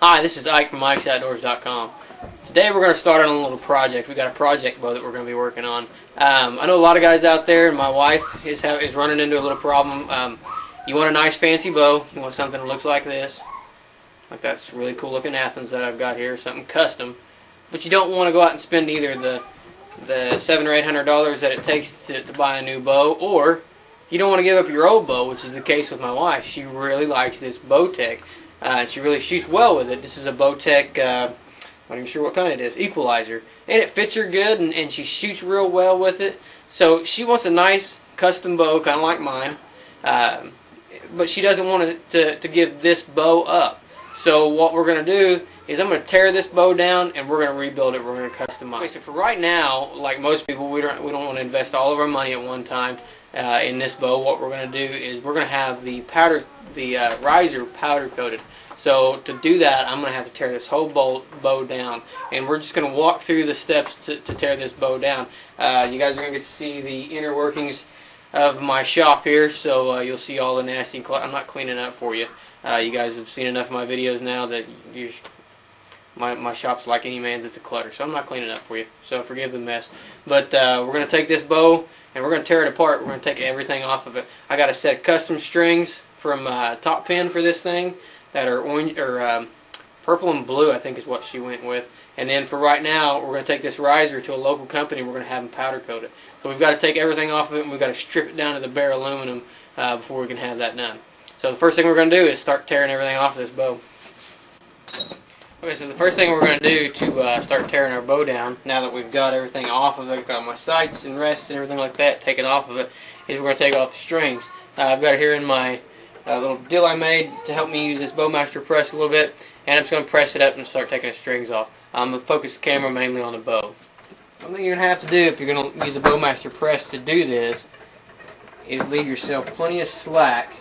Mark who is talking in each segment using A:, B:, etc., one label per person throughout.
A: Hi, this is Ike from IkesOutdoors.com. Today we're going to start on a little project. We got a project bow that we're going to be working on. I know a lot of guys out there, and my wife is running into a little problem. You want a nice fancy bow. You want something that looks like this. Like that's really cool looking Athens that I've got here, something custom. But you don't want to go out and spend either the $700 or $800 that it takes to buy a new bow, or you don't want to give up your old bow, which is the case with my wife. She really likes this Bowtech. She really shoots well with it. This is a Bowtech, I'm not even sure what kind it is, equalizer. And it fits her good, and she shoots real well with it. So she wants a nice custom bow, kind of like mine. But she doesn't want to give this bow up. So what we're going to do is I'm going to tear this bow down, and we're going to rebuild it. We're going to customize. Okay, so for right now, like most people, we don't want to invest all of our money at one time in this bow. What we're going to do is we're going to have the riser powder coated. So to do that, I'm going to have to tear this whole bow down, and we're just going to walk through the steps to tear this bow down. You guys are going to get to see the inner workings of my shop here, so you'll see all the nasty I'm not cleaning up for you. You guys have seen enough of my videos now that my shop's like any man's, it's a clutter, so I'm not cleaning up for you, so forgive the mess. But we're going to take this bow and we're going to tear it apart. We're going to take everything off of it. I got a set of custom strings from Top Pin for this thing that are orange or purple and blue, I think is what she went with. And then for right now, we're going to take this riser to a local company. We're going to have them powder coat it. So we've got to take everything off of it, and we've got to strip it down to the bare aluminum before we can have that done. So the first thing we're going to do is start tearing everything off of this bow. Okay, so the first thing we're going to do to start tearing our bow down, now that we've got everything off of it, got my sights and rests and everything like that taken off of it, is we're going to take off the strings. I've got it here in my little deal I made to help me use this Bowmaster press a little bit, and I'm just going to press it up and start taking the strings off. I'm going to focus the camera mainly on the bow. One thing you're going to have to do if you're going to use a Bowmaster press to do this is leave yourself plenty of slack,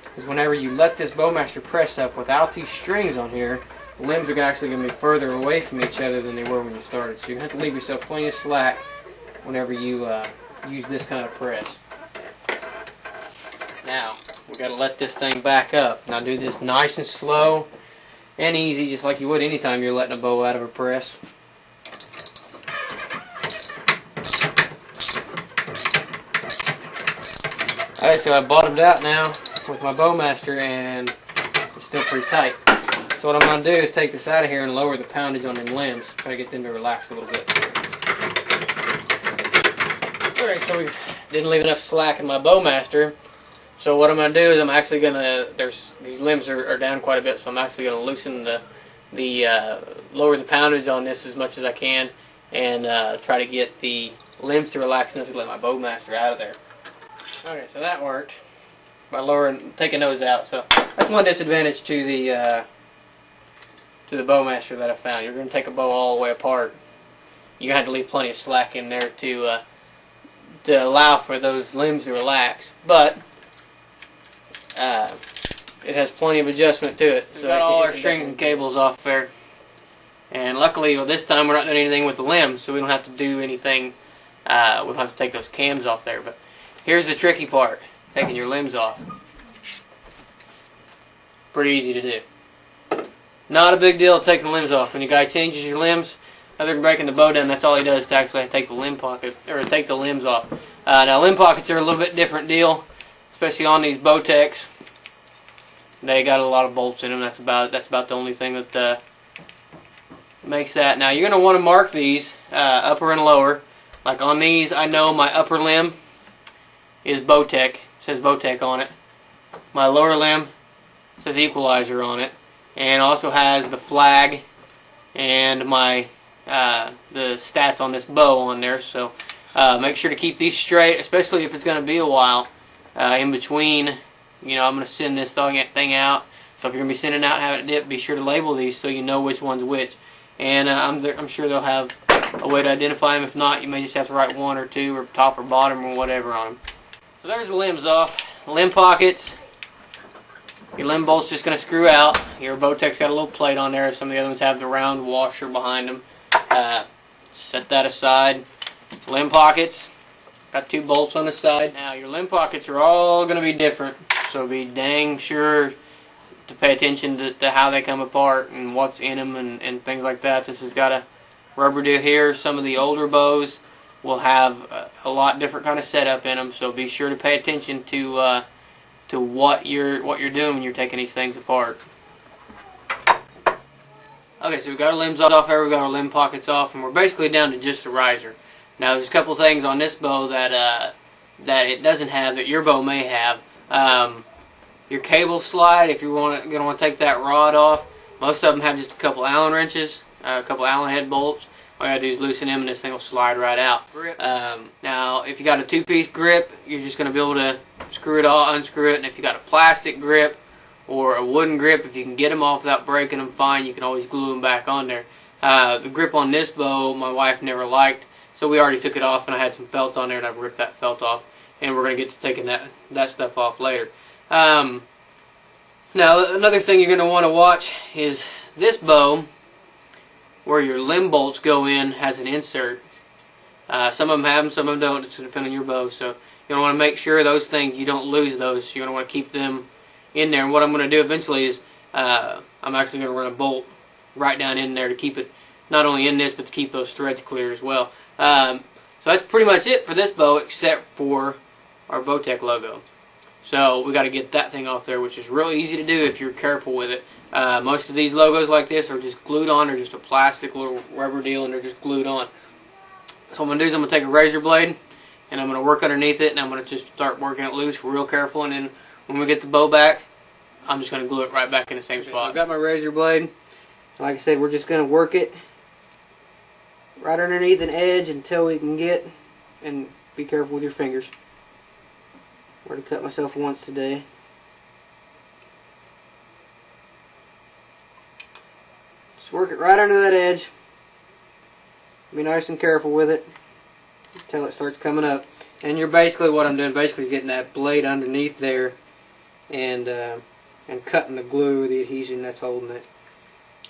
A: because whenever you let this Bowmaster press up without these strings on here, the limbs are actually going to be further away from each other than they were when you started. So you're going to have to leave yourself plenty of slack whenever you use this kind of press. Now, we've got to let this thing back up. Now do this nice and slow and easy, just like you would anytime you're letting a bow out of a press. Alright, so I bottomed out now with my Bowmaster, and it's still pretty tight. So what I'm going to do is take this out of here and lower the poundage on them limbs. Try to get them to relax a little bit. Alright, so we didn't leave enough slack in my Bowmaster. So what I'm going to do is I'm actually going to, these limbs are down quite a bit, so I'm actually going to loosen lower the poundage on this as much as I can, and try to get the limbs to relax enough to let my Bowmaster out of there. Okay, so that worked by taking those out. So that's one disadvantage to the Bowmaster that I found. You're going to take a bow all the way apart. You're going to have to leave plenty of slack in there to allow for those limbs to relax, but it has plenty of adjustment to it. So we've got all our strings and cables off there, and luckily this time we're not doing anything with the limbs, so we don't have to do anything. We don't have to take those cams off there. But here's the tricky part: taking your limbs off. Pretty easy to do. Not a big deal taking the limbs off. When your guy changes your limbs, other than breaking the bow down, that's all he does to actually take the limb pocket or take the limbs off. Now limb pockets are a little bit different deal, especially on these Bowtechs. They got a lot of bolts in them. That's about the only thing that makes that. Now you're going to want to mark these upper and lower. Like on these, I know my upper limb is Bowtech. It says Bowtech on it. My lower limb says Equalizer on it, and also has the flag and my the stats on this bow on there. So make sure to keep these straight, especially if it's going to be a while in between. You know, I'm going to send this thing out, So if you're going to be sending out having it dip, be sure to label these so you know which one's which. And I'm sure they'll have a way to identify them. If not, you may just have to write 1 or 2 or top or bottom or whatever on them. So there's the limbs off. Limb pockets. Your limb bolt's just going to screw out. Your Bowtech's got a little plate on there. Some of the other ones have the round washer behind them. Set that aside. Limb pockets. Got 2 bolts on the side. Now your limb pockets are all going to be different. So be dang sure to pay attention to how they come apart and what's in them and things like that. This has got a rubber deal here. Some of the older bows will have a lot different kind of setup in them. So be sure to pay attention to what you're doing when you're taking these things apart. Okay, so we've got our limbs off there, we've got our limb pockets off, and we're basically down to just a riser. Now there's a couple things on this bow that it doesn't have that your bow may have. Your cable slide, if you're going to want to take that rod off, most of them have just a couple Allen wrenches, a couple Allen head bolts. All you got to do is loosen them and this thing will slide right out. Now if you got a 2-piece grip, you're just going to be able to screw it all, unscrew it, and if you got a plastic grip or a wooden grip, if you can get them off without breaking them, fine, you can always glue them back on there. The grip on this bow my wife never liked, so we already took it off, and I had some felt on there and I've ripped that felt off, and we're going to get to taking that stuff off later. Now another thing you're going to want to watch is this bow, where your limb bolts go in, has an insert. Some of them have them, some of them don't. It's depending on your bow. So you want to make sure those things, you don't lose those. So you're going to want to keep them in there. And what I'm going to do eventually is I'm actually going to run a bolt right down in there to keep it not only in this, but to keep those threads clear as well. So that's pretty much it for this bow, except for our Bowtech logo. So we got to get that thing off there, which is real easy to do if you're careful with it. Most of these logos like this are just glued on. They're just a plastic little rubber deal, and they're just glued on. So what I'm going to do is I'm going to take a razor blade, and I'm going to work underneath it, and I'm going to just start working it loose real careful, and then when we get the bow back, I'm just going to glue it right back in the same spot. So I've got my razor blade. Like I said, we're just going to work it right underneath an edge until we can get, and be careful with your fingers. I already cut myself once today. Just work it right under that edge. Be nice and careful with it until it starts coming up. And you're basically, what I'm doing basically is getting that blade underneath there and cutting the glue, the adhesion that's holding it.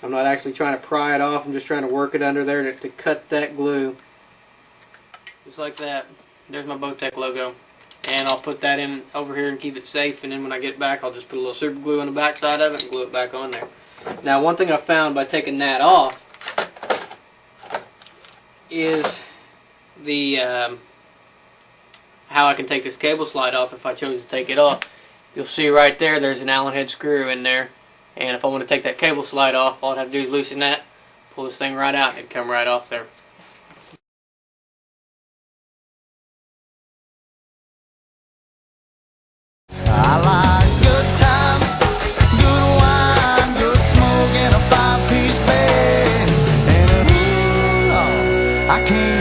A: I'm not actually trying to pry it off, I'm just trying to work it under there to cut that glue. Just like that. There's my Bowtech logo. And I'll put that in over here and keep it safe, and then when I get it back I'll just put a little super glue on the back side of it and glue it back on there. Now one thing I found by taking that off is the how I can take this cable slide off if I chose to take it off. You'll see right there there's an Allen head screw in there, and if I want to take that cable slide off, all I'd have to do is loosen that, pull this thing right out, and it'd come right off there.
B: I like good times, good wine, good smoke, and a 5-piece bed. And I can't